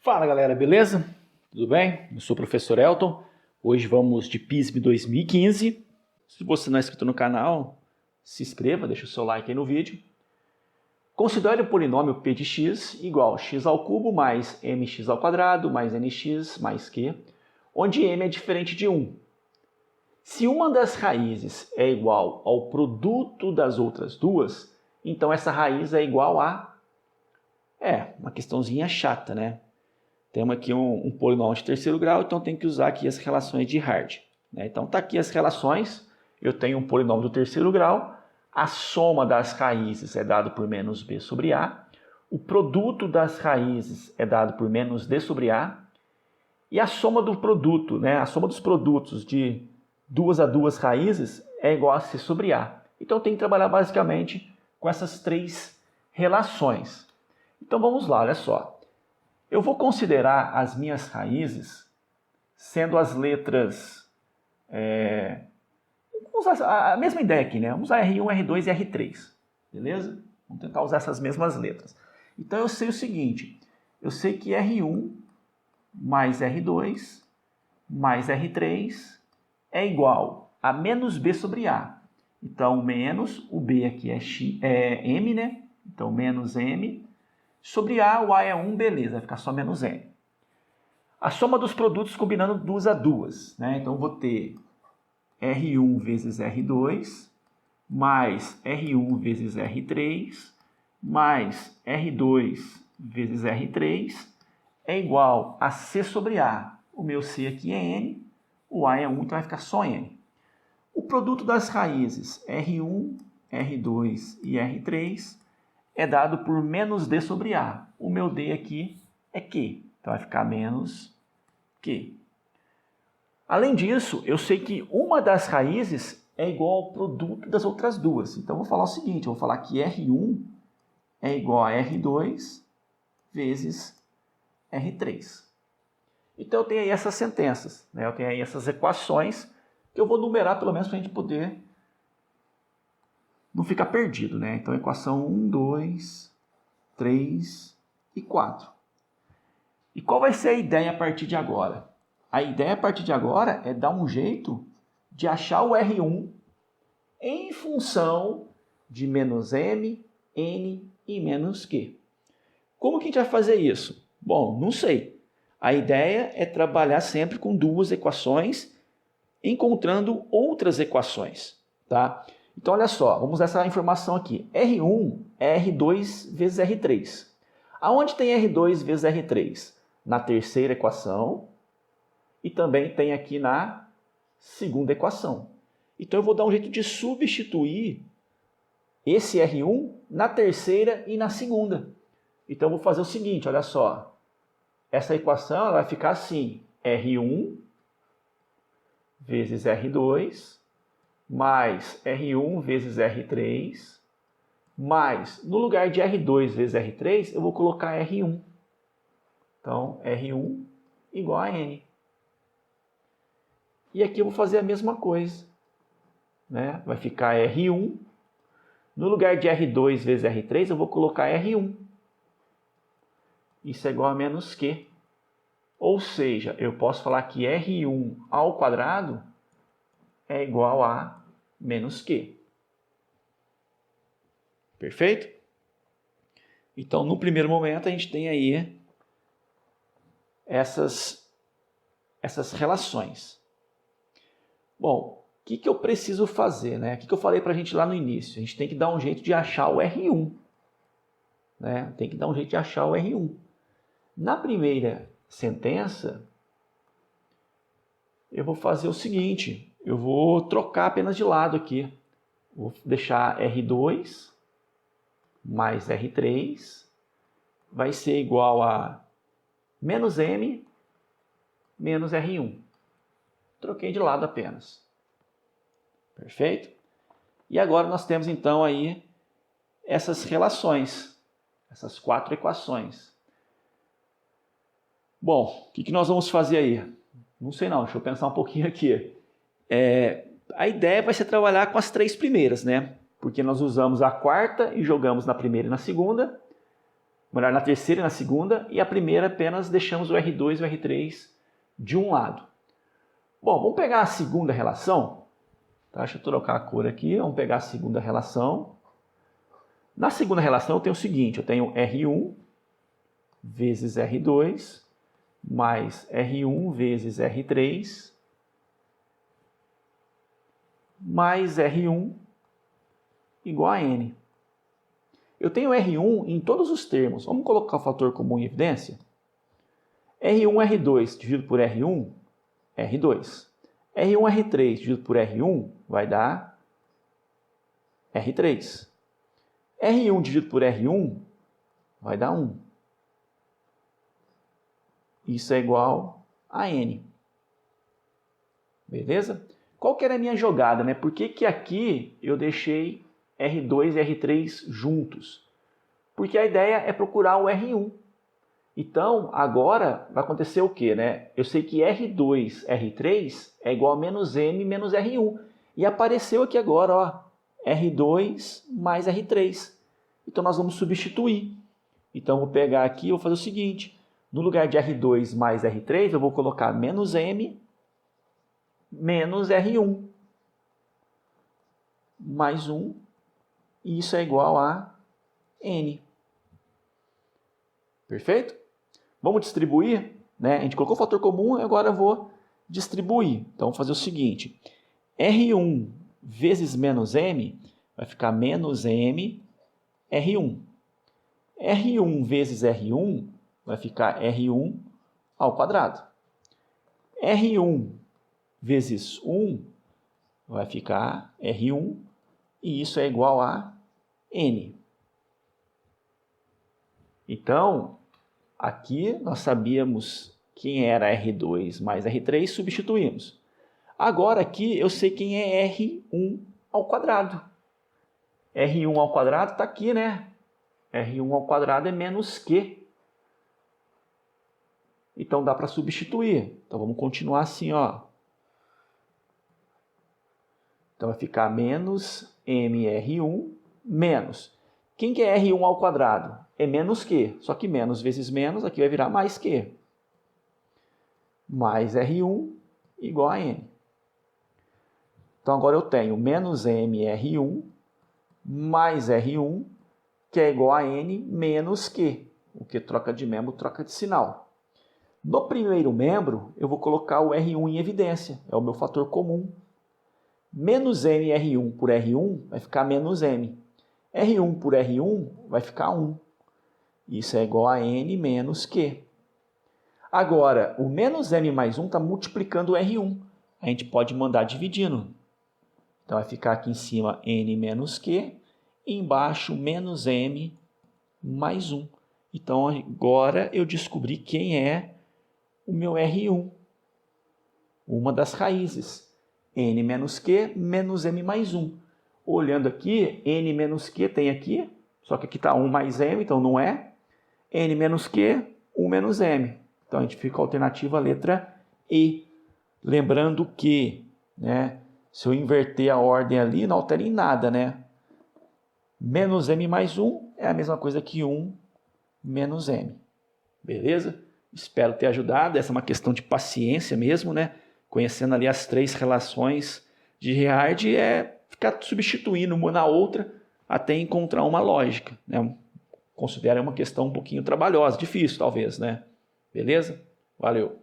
Fala galera, beleza? Tudo bem? Eu sou o professor Elton. Hoje vamos de PISM 2015. Se você não é inscrito no canal, se inscreva, deixa o seu like aí no vídeo. Considere o polinômio p de x igual a x ao cubo mais mx ao quadrado mais nx mais q, onde m é diferente de 1. Se uma das raízes é igual ao produto das outras duas, então essa raiz é igual a... uma questãozinha chata, né? Temos aqui um polinômio de terceiro grau, então tem que usar aqui as relações de Hardy. Né? Então tá aqui as relações, eu tenho um polinômio do terceiro grau, a soma das raízes é dado por menos b sobre a, o produto das raízes é dado por menos d sobre a, e a soma do produto, né? A soma dos produtos de duas a duas raízes é igual a c sobre a. Então tem que trabalhar basicamente com essas três relações. Então vamos lá, olha só. Eu vou considerar as minhas raízes sendo as letras... Vamos usar a mesma ideia aqui, né? Vamos usar R1, R2 e R3, beleza? Vamos tentar usar essas mesmas letras. Então eu sei o seguinte, eu sei que R1 mais R2 mais R3 é igual a menos B sobre A. Então menos, o B aqui é M, né? Então menos M... Sobre A, o A é 1, beleza, vai ficar só menos M. A soma dos produtos combinando duas a duas, né? Então, eu vou ter R1 vezes R2, mais R1 vezes R3, mais R2 vezes R3, é igual a C sobre A. O meu C aqui é N, o A é 1, então vai ficar só N. O produto das raízes R1, R2 e R3 é dado por menos D sobre A. O meu D aqui é Q. Então vai ficar menos Q. Além disso, eu sei que uma das raízes é igual ao produto das outras duas. Então eu vou falar o seguinte, eu vou falar que R1 é igual a R2 vezes R3. Então eu tenho aí essas sentenças, né? Eu tenho aí essas equações que eu vou numerar pelo menos para a gente poder não ficar perdido, né? Então, equação 1, 2, 3 e 4. E qual vai ser a ideia a partir de agora? A ideia a partir de agora é dar um jeito de achar o R1 em função de menos M, N e menos Q. Como que a gente vai fazer isso? Bom, não sei. A ideia é trabalhar sempre com duas equações, encontrando outras equações, tá? Então, olha só, vamos usar essa informação aqui. R1 é R2 vezes R3. Aonde tem R2 vezes R3? Na terceira equação e também tem aqui na segunda equação. Então, eu vou dar um jeito de substituir esse R1 na terceira e na segunda. Então, eu vou fazer o seguinte, olha só. Essa equação ela vai ficar assim, R1 vezes R2 mais R1 vezes R3, mais, no lugar de R2 vezes R3, eu vou colocar R1. Então, R1 igual a N. E aqui eu vou fazer a mesma coisa. Né? Vai ficar R1. No lugar de R2 vezes R3, eu vou colocar R1. Isso é igual a menos Q. Ou seja, eu posso falar que R1 ao quadrado é igual a menos Q. Perfeito? Então, no primeiro momento, a gente tem aí essas relações. Bom, o que eu preciso fazer? Né? O que eu falei para a gente lá no início? A gente tem que dar um jeito de achar o R1. Né? Tem que dar um jeito de achar o R1. Na primeira sentença, eu vou fazer o seguinte. Eu vou trocar apenas de lado aqui. Vou deixar R2 mais R3 vai ser igual a menos M menos R1. Troquei de lado apenas. Perfeito? E agora nós temos então aí essas relações, essas quatro equações. Bom, o que nós vamos fazer aí? Não sei não, deixa eu pensar um pouquinho aqui. A ideia vai ser trabalhar com as três primeiras, né? Porque nós usamos a quarta e jogamos na primeira e na segunda. melhor, na terceira e na segunda, e a primeira apenas deixamos o R2 e o R3 de um lado. Bom, vamos pegar a segunda relação. Tá? Deixa eu trocar a cor aqui, vamos pegar a segunda relação. Na segunda relação eu tenho o seguinte, eu tenho R1 vezes R2 mais R1 vezes R3 mais R1 igual a N. Eu tenho R1 em todos os termos. Vamos colocar o fator comum em evidência? R1, R2 dividido por R1, R2. R1, R3 dividido por R1 vai dar R3. R1 dividido por R1 vai dar 1. Isso é igual a N. Beleza? Qual que era a minha jogada, né? Por que aqui eu deixei R2 e R3 juntos? Porque a ideia é procurar o R1. Então, agora vai acontecer o quê, né? Eu sei que R2, R3 é igual a menos M menos R1. E apareceu aqui agora, ó, R2 mais R3. Então, nós vamos substituir. Então, vou pegar aqui e vou fazer o seguinte. No lugar de R2 mais R3, eu vou colocar menos M menos R1 mais 1. E isso é igual a N. Perfeito? Vamos distribuir, né? A gente colocou o fator comum, agora eu vou distribuir. Então, vou fazer o seguinte. R1 vezes menos M vai ficar menos M R1. R1 vezes R1 vai ficar R1 ao quadrado. R1 vezes 1 vai ficar R1 e isso é igual a N. Então, aqui nós sabíamos quem era R2 mais R3, substituímos. Agora aqui eu sei quem é R1 ao quadrado. R1 ao quadrado está aqui, né? R1 ao quadrado é menos Q. Então dá para substituir. Então vamos continuar assim, ó. Então vai ficar menos MR1 menos. Quem que é R1 ao quadrado? É menos Q. Só que menos vezes menos, aqui vai virar mais Q. Mais R1 igual a N. Então agora eu tenho menos MR1 mais R1, que é igual a N menos Q. O que troca de membro, troca de sinal. No primeiro membro, eu vou colocar o R1 em evidência. É o meu fator comum. Menos MR1 por R1 vai ficar menos M. R1 por R1 vai ficar 1. Isso é igual a N menos Q. Agora, o menos M mais 1 está multiplicando o R1. A gente pode mandar dividindo. Então, vai ficar aqui em cima N menos Q. E embaixo, menos M mais 1. Então, agora eu descobri quem é o meu R1. Uma das raízes. N menos Q menos M mais 1. Olhando aqui, N menos Q tem aqui, só que aqui está 1 mais M, então não é. N menos Q, 1 menos M. Então a gente fica a alternativa letra E. Lembrando que, né, se eu inverter a ordem ali, não altera em nada, né? Menos M mais 1 é a mesma coisa que 1 menos M. Beleza? Espero ter ajudado. Essa é uma questão de paciência mesmo, né? Conhecendo ali as três relações de Heard, é ficar substituindo uma na outra até encontrar uma lógica, né? Considero uma questão um pouquinho trabalhosa, difícil talvez, né? Beleza? Valeu!